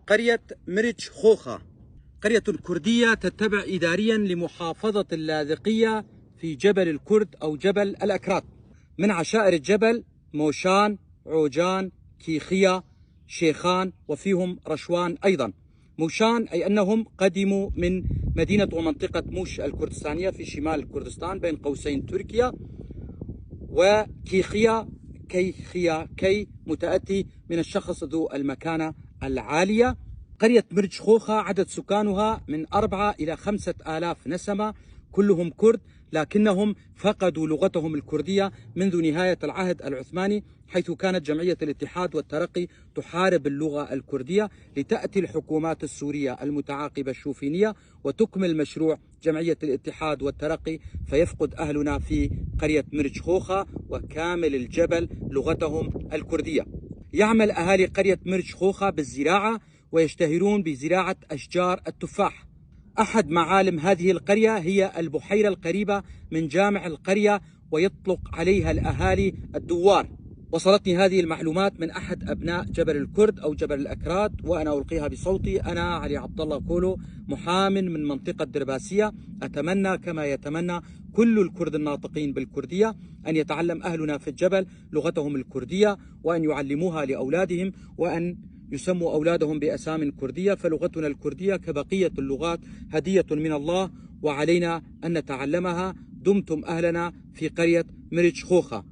قرية مرج خوخة قرية كردية تتبع إداريا لمحافظة اللاذقية في جبل الكرد أو جبل الأكراد. من عشائر الجبل موشان، عوجان، كيخية، شيخان، وفيهم رشوان أيضا. موشان أي أنهم قدموا من مدينة ومنطقة موش الكردستانية في شمال كردستان بين قوسين تركيا، وكيخية كي متأتي من الشخص ذو المكانة العالية. قرية مرج خوخة عدد سكانها من 4 إلى 5 آلاف نسمة، كلهم كرد، لكنهم فقدوا لغتهم الكردية منذ نهاية العهد العثماني، حيث كانت جمعية الاتحاد والترقي تحارب اللغة الكردية، لتأتي الحكومات السورية المتعاقبة الشوفينية وتكمل مشروع جمعية الاتحاد والترقي، فيفقد أهلنا في قرية مرج خوخة وكامل الجبل لغتهم الكردية. يعمل أهالي قرية مرج خوخة بالزراعة ويشتهرون بزراعة أشجار التفاح. أحد معالم هذه القرية هي البحيرة القريبة من جامع القرية، ويطلق عليها الأهالي الدوار. وصلتني هذه المعلومات من أحد أبناء جبل الكرد أو جبل الأكراد، وأنا ألقيها بصوتي. أنا علي عبد الله كولو، محام من منطقة درباسية. أتمنى كما يتمنى كل الكرد الناطقين بالكردية أن يتعلم أهلنا في الجبل لغتهم الكردية، وأن يعلموها لأولادهم، وأن يسموا أولادهم بأسام كردية، فلغتنا الكردية كبقية اللغات هدية من الله، وعلينا أن نتعلمها. دمتم أهلنا في قرية مرج خوخة.